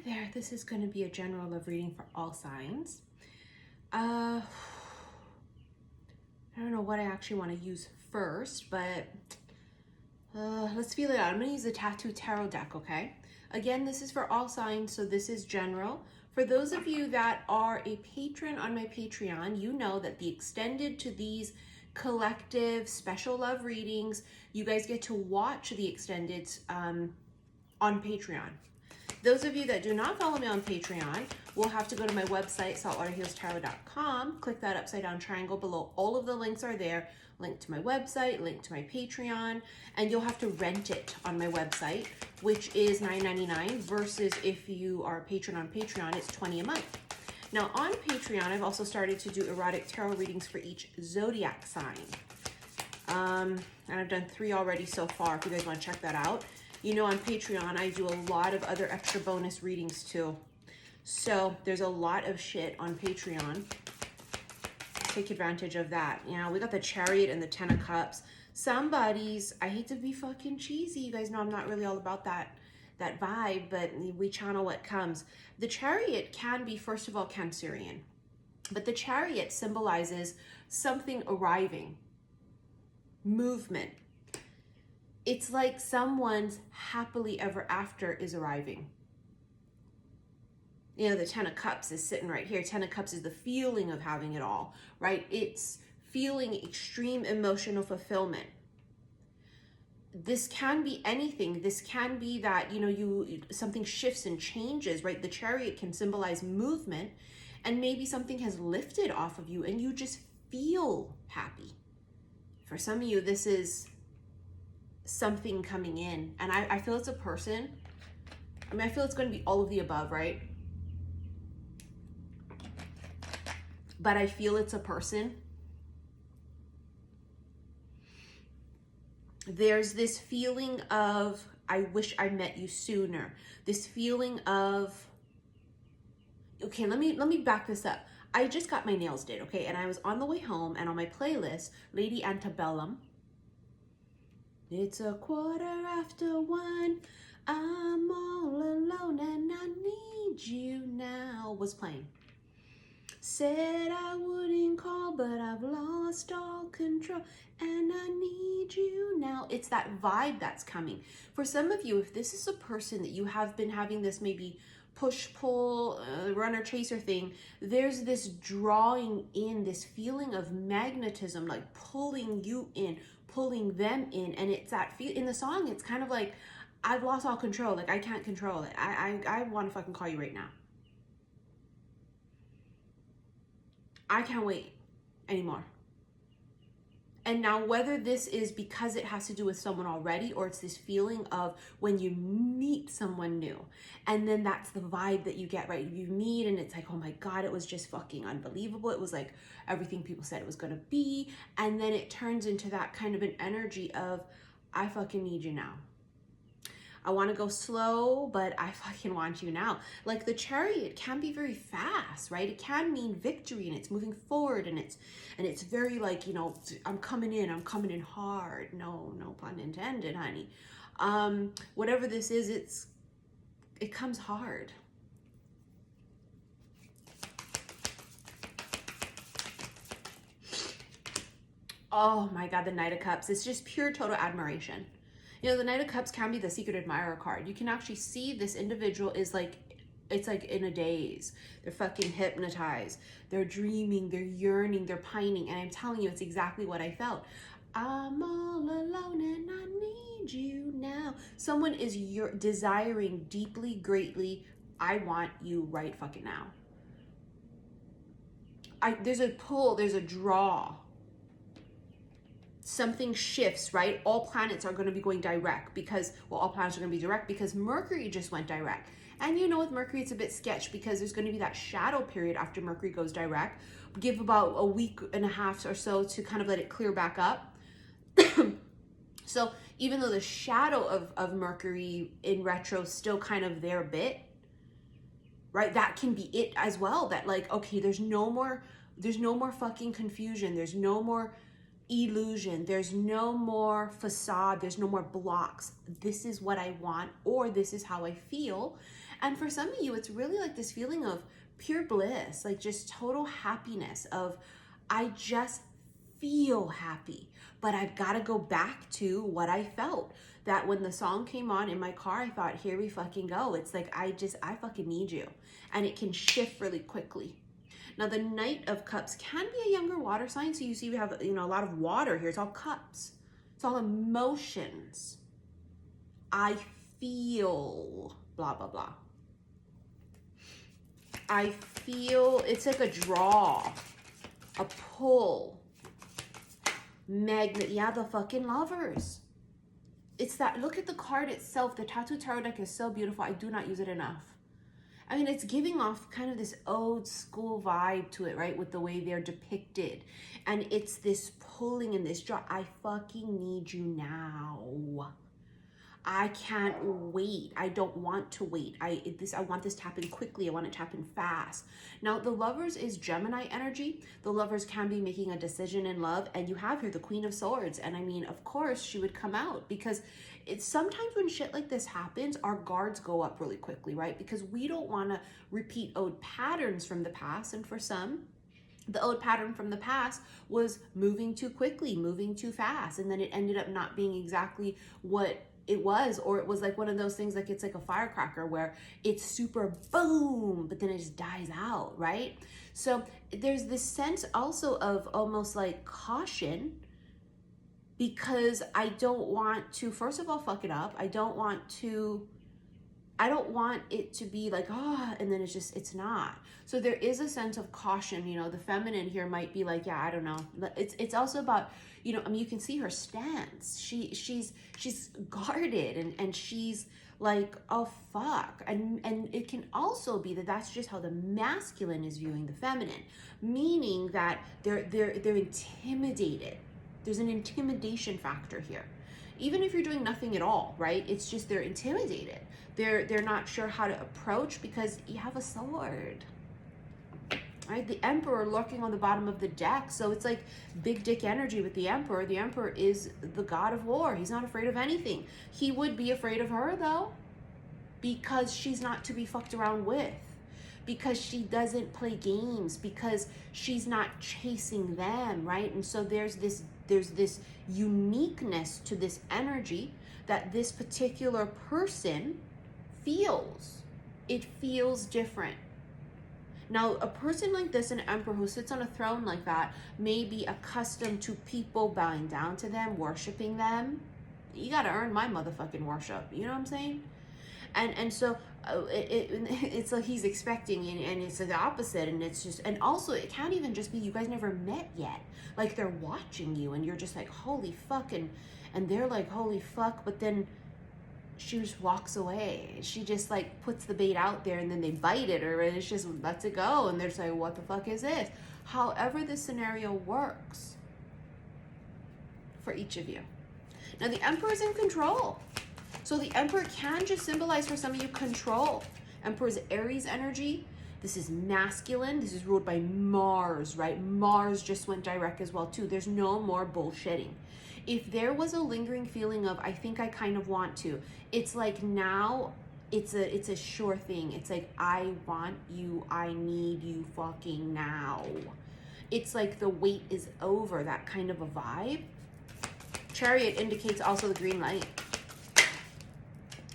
there. This is going to be a general love reading for all signs. I don't know what I actually want to use first, but let's feel it out. I'm going to use the Tattoo Tarot deck, okay? Again, this is for all signs, so this is general. For those of you that are a patron on my Patreon, you know that the extended to these collective special love readings, you guys get to watch the extended on Patreon. Those of you that do not follow me on Patreon will have to go to my website, saltwaterhealstarot.com, click that upside down triangle below. All of the links are there. Link to my website, link to my Patreon, and you'll have to rent it on my website, which is $9.99 versus if you are a patron on Patreon, it's $20 a month. Now on Patreon, I've also started to do erotic tarot readings for each zodiac sign. And I've done 3 already so far, if you guys want to check that out. You know, on Patreon, I do a lot of other extra bonus readings too. So there's a lot of shit on Patreon. Take advantage of that. You know, we got the Chariot and the 10 of Cups. Somebody's, I hate to be fucking cheesy. You guys know I'm not really all about that vibe, but we channel what comes. The Chariot can be, first of all, Cancerian. But the Chariot symbolizes something arriving. Movement. It's like someone's happily ever after is arriving. You know, the 10 of Cups is sitting right here. 10 of Cups is the feeling of having it all, right? It's feeling extreme emotional fulfillment. This can be anything. This can be that, you know, something shifts and changes, right? The Chariot can symbolize movement, and maybe something has lifted off of you and you just feel happy. For some of you, this is something coming in, and I feel it's a person. I mean, I feel it's going to be all of the above, right? But I feel it's a person. There's this feeling of, I wish I met you sooner. This feeling of, okay, let me back this up. I just got my nails did, okay? And I was on the way home, and on my playlist, Lady Antebellum, it's 1:15, I'm all alone and I need you now, was playing. Said I wouldn't call, but I've lost all control and I need you now. It's that vibe that's coming. For some of you, if this is a person that you have been having this maybe push-pull, runner-chaser thing, there's this drawing in, this feeling of magnetism, like pulling you in, pulling them in, and it's that feel in the song. It's kind of like, I've lost all control, like I can't control it. I want to fucking call you right now. I can't wait anymore. And now, whether this is because it has to do with someone already, or it's this feeling of when you meet someone new, and then that's the vibe that you get, right? You meet and it's like, oh my God, it was just fucking unbelievable. It was like everything people said it was gonna be. And then it turns into that kind of an energy of, I fucking need you now. I want to go slow, but I fucking want you now. Like the Chariot can be very fast, right? It can mean victory, and it's moving forward, and it's very like, you know, I'm coming in hard. No pun intended, honey. Whatever this is, it comes hard. Oh my God, the Knight of Cups. It's just pure total admiration. You know, the Knight of Cups can be the secret admirer card. You can actually see this individual is like, it's like in a daze. They're fucking hypnotized. They're dreaming, they're yearning, they're pining. And I'm telling you, it's exactly what I felt. I'm all alone and I need you now. Someone is desiring deeply, greatly, I want you right fucking now. There's a pull, there's a draw. Something shifts, right? All planets are going to be going direct because, well, all planets are going to be direct because Mercury just went direct. And you know, with Mercury, it's a bit sketch because there's going to be that shadow period after Mercury goes direct. Give about a week and a half or so to kind of let it clear back up. So even though the shadow of Mercury in retro is still kind of there a bit, right? That can be it as well. That like, okay, there's no more fucking confusion. There's no more illusion. There's no more facade. There's no more blocks. This is what I want, or this is how I feel. And for some of you, it's really like this feeling of pure bliss, like just total happiness of, I just feel happy, but I've got to go back to what I felt. That when the song came on in my car, I thought, here we fucking go. It's like, I fucking need you. And it can shift really quickly. Now, the Knight of Cups can be a younger water sign. So you see we have, a lot of water here. It's all cups. It's all emotions. I feel blah, blah, blah. I feel, it's like a draw, a pull, magnet. Yeah, the fucking Lovers. It's that, look at the card itself. The Tattoo Tarot deck is so beautiful. I do not use it enough. I mean, it's giving off kind of this old school vibe to it, right? With the way they're depicted. And it's this pulling and this draw. I fucking need you now. I can't wait. I don't want to wait. I want this to happen quickly. I want it to happen fast. Now, the Lovers is Gemini energy. The Lovers can be making a decision in love. And you have here the Queen of Swords. And I mean, of course, she would come out because it's sometimes when shit like this happens, our guards go up really quickly, right? Because we don't want to repeat old patterns from the past. And for some, the old pattern from the past was moving too quickly, moving too fast. And then it ended up not being exactly what it was, or it was like one of those things, like it's like a firecracker where it's super boom, but then it just dies out, right? So there's this sense also of almost like caution, because I don't want to, first of all, fuck it up. I don't want it to be like, and then it's not. So there is a sense of caution. The feminine here might be like, yeah, I don't know. It's also about, I mean, you can see her stance. She's guarded and she's like, oh fuck. And it can also be that that's just how the masculine is viewing the feminine, meaning that they're intimidated. There's an intimidation factor here. Even if you're doing nothing at all, right? It's just they're intimidated. They're not sure how to approach because you have a sword, right? The Emperor lurking on the bottom of the deck. So it's like big dick energy with the Emperor. The Emperor is the god of war. He's not afraid of anything. He would be afraid of her though, because she's not to be fucked around with, because she doesn't play games, because she's not chasing them, right? And so there's this uniqueness to this energy that this particular person feels. It feels different. Now, a person like this, an emperor who sits on a throne like that, may be accustomed to people bowing down to them, worshiping them. You gotta earn my motherfucking worship. You know what I'm saying? And so it's like he's expecting, and it's the opposite. And it's just, and also it can't even just be you guys never met yet. Like they're watching you and you're just like, holy fuck. And they're like, holy fuck. But then she just walks away. She just like puts the bait out there and then they bite it, or it's just lets it go. And they're just like, what the fuck is this? However this scenario works for each of you. Now the Emperor's in control. So the Emperor can just symbolize for some of you control. Emperor's Aries energy. This is masculine. This is ruled by Mars, right? Mars just went direct as well too. There's no more bullshitting. If there was a lingering feeling of, I think I kind of want to, it's like now it's a sure thing. It's like, I want you, I need you fucking now. It's like the wait is over, that kind of a vibe. Chariot indicates also the green light.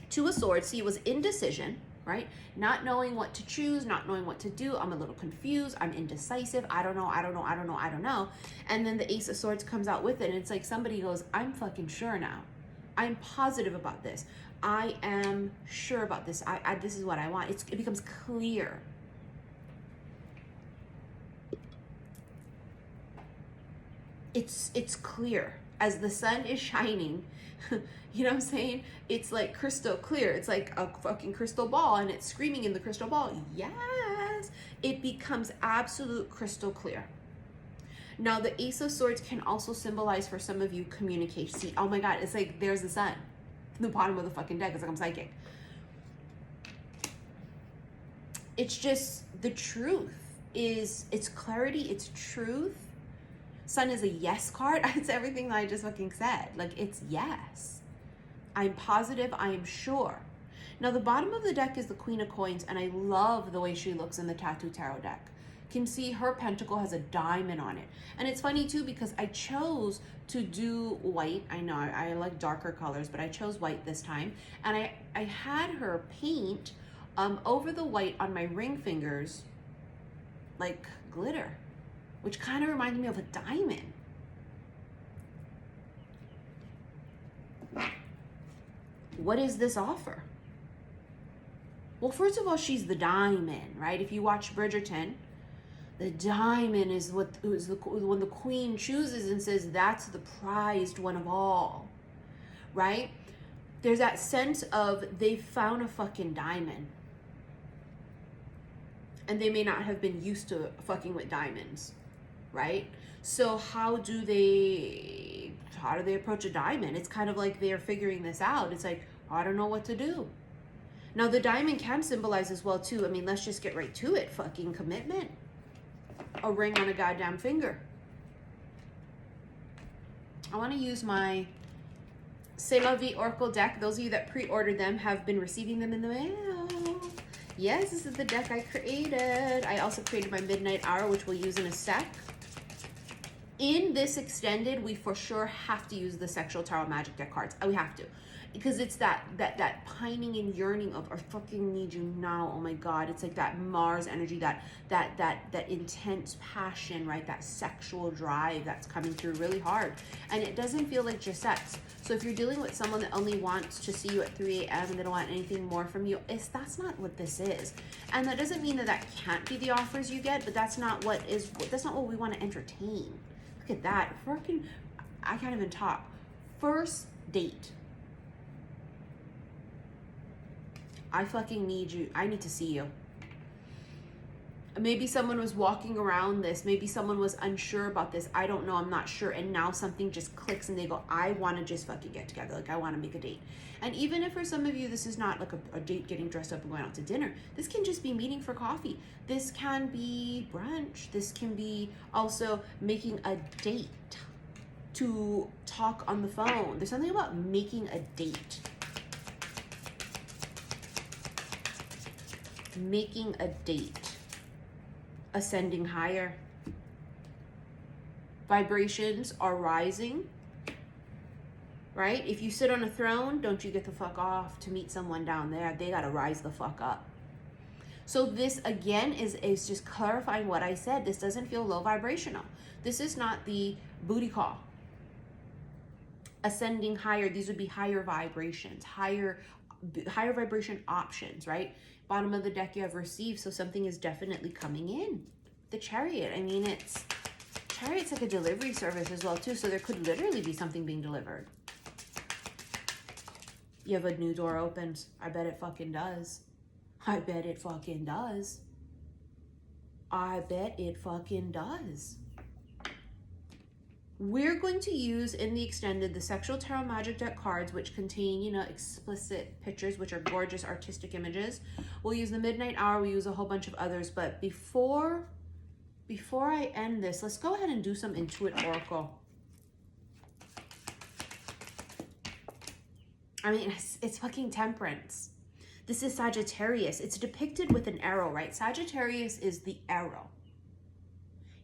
Two of Swords, see, it was indecision, right? Not knowing what to choose, not knowing what to do. I'm a little confused. I'm indecisive. I don't know. And then the Ace of Swords comes out with it. And it's like somebody goes, I'm fucking sure now. I'm positive about this. I am sure about this. This is what I want. It becomes clear. It's clear. As the sun is shining, you know what I'm saying? It's like crystal clear. It's like a fucking crystal ball and it's screaming in the crystal ball. Yes, it becomes absolute crystal clear. Now the Ace of Swords can also symbolize for some of you communication. See, oh my God, it's like there's the sun. The bottom of the fucking deck. It's like I'm psychic. It's just the truth is, it's clarity, it's truth. Sun is a yes card. It's everything that I just fucking said. Like, it's yes. I'm positive, I am sure. Now, the bottom of the deck is the Queen of Coins, and I love the way she looks in the Tattoo Tarot deck. Can see her pentacle has a diamond on it. And it's funny too, because I chose to do white. I know I like darker colors, but I chose white this time. And I had her paint over the white on my ring fingers like glitter, which kind of reminded me of a diamond. What is this offer? Well, first of all, she's the diamond, right? If you watch Bridgerton, the diamond is when the queen chooses and says, that's the prized one of all, right? There's that sense of they found a fucking diamond. And they may not have been used to fucking with diamonds, right? So how do they approach a diamond? It's kind of like they're figuring this out. It's like, I don't know what to do. Now, the diamond can symbolize as well, too. I mean, let's just get right to it. Fucking commitment. A ring on a goddamn finger. I want to use my C'est La Vie Oracle deck. Those of you that pre-ordered them have been receiving them in the mail. Yes, this is the deck I created. I also created my Midnight Hour, which we'll use in a sec. In this extended, we for sure have to use the Sexual Tarot Magic deck cards. We have to. Because it's that pining and yearning of, I fucking need you now. Oh my God. It's like that Mars energy, that intense passion, right? That sexual drive that's coming through really hard. And it doesn't feel like just sex. So if you're dealing with someone that only wants to see you at 3 a.m. and they don't want anything more from you, that's not what this is. And that doesn't mean that can't be the offers you get, but that's not what we want to entertain. Look at that. Freaking, I can't even talk. First date. I fucking need you. I need to see you. Maybe someone was walking around this. Maybe someone was unsure about this. I don't know. I'm not sure. And now something just clicks and they go, I want to just fucking get together. Like, I want to make a date. And even if for some of you, this is not like a date getting dressed up and going out to dinner. This can just be meeting for coffee. This can be brunch. This can be also making a date to talk on the phone. There's something about making a date. Making a date. Ascending higher. Vibrations are rising, right? If you sit on a throne, don't you get the fuck off to meet someone down there. They gotta rise the fuck up. So this again is just clarifying what I said. This doesn't feel low vibrational. This is not the booty call. Ascending higher, these would be higher vibrations, higher vibration options, right? Bottom of the deck you have received, so something is definitely coming in. The Chariot, I mean, Chariot's like a delivery service as well too, so there could literally be something being delivered. You have a new door opens. I bet it fucking does. I bet it fucking does. I bet it fucking does. We're going to use in the extended the Sexual Tarot Magic deck cards, which contain, explicit pictures, which are gorgeous artistic images. We'll use the Midnight Hour. We use a whole bunch of others. But before I end this, let's go ahead and do some Intuit Oracle. I mean, it's fucking Temperance. This is Sagittarius. It's depicted with an arrow, right? Sagittarius is the arrow.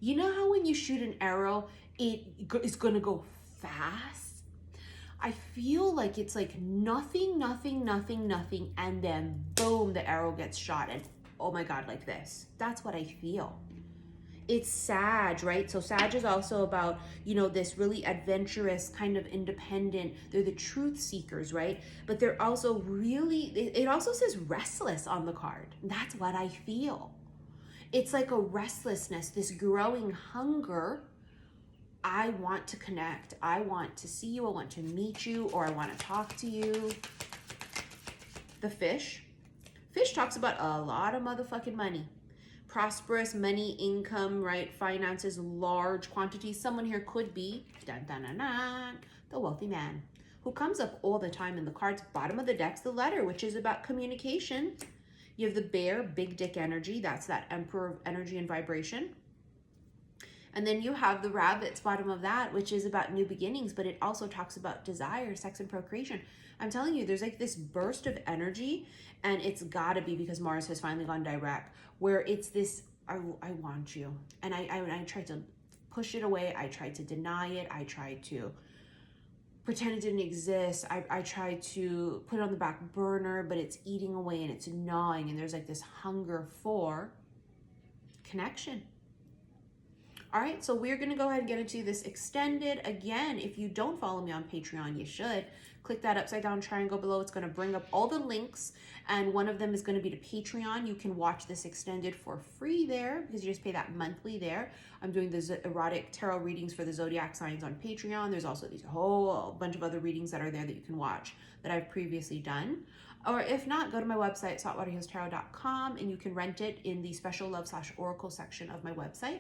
You know how when you shoot an arrow, it is going to go fast? I feel like it's like nothing, and then boom, the arrow gets shot, and oh my God, like this. That's what I feel. It's Sag, right? So Sag is also about, this really adventurous, kind of independent. They're the truth seekers, right? But they're also really, it also says restless on the card. That's what I feel. It's like a restlessness, this growing hunger. I want to connect. I want to see you. I want to meet you, or I want to talk to you. The Fish. Fish talks about a lot of motherfucking money. Prosperous money, income, right? Finances, large quantities. Someone here could be, dun, dun, dun, dun, the wealthy man, who comes up all the time in the cards. Bottom of the deck's the Letter, which is about communication. You have the Bear, big dick energy. That's that Emperor energy and vibration. And then you have the rabbit's bottom of that, which is about new beginnings, but it also talks about desire, sex, and procreation. I'm telling you, there's like this burst of energy, and it's gotta be because Mars has finally gone direct, where it's this, I want you. And I tried to push it away. I tried to deny it. I tried to pretend it didn't exist. I tried to put it on the back burner, but it's eating away and it's gnawing, and there's like this hunger for connection. All right, so we're gonna go ahead and get into this extended. Again, if you don't follow me on Patreon, you should. Click that upside down triangle below. It's gonna bring up all the links, and one of them is gonna be to Patreon. You can watch this extended for free there because you just pay that monthly there. I'm doing the erotic tarot readings for the zodiac signs on Patreon. There's also these whole bunch of other readings that are there that you can watch that I've previously done. Or if not, go to my website, saltwaterhealstarot.com, and you can rent it in the special love/oracle section of my website.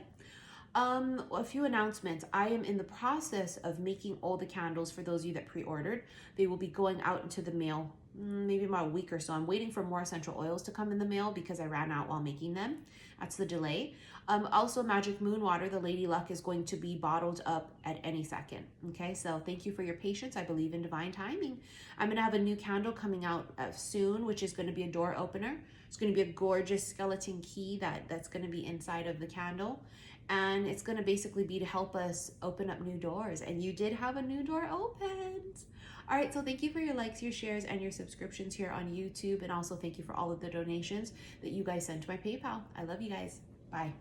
A few announcements. I am in the process of making all the candles for those of you that pre-ordered. They will be going out into the mail maybe about a week or so. I'm waiting for more essential oils to come in the mail because I ran out while making them. That's the delay. Also, Magic Moon Water, the Lady Luck, is going to be bottled up at any second. Okay, so thank you for your patience. I believe in divine timing. I'm going to have a new candle coming out soon, which is going to be a door opener. It's going to be a gorgeous skeleton key that's going to be inside of the candle. And it's going to basically be to help us open up new doors. And you did have a new door opened. All right, so thank you for your likes, your shares, and your subscriptions here on YouTube. And also thank you for all of the donations that you guys send to my PayPal. I love you guys. Bye.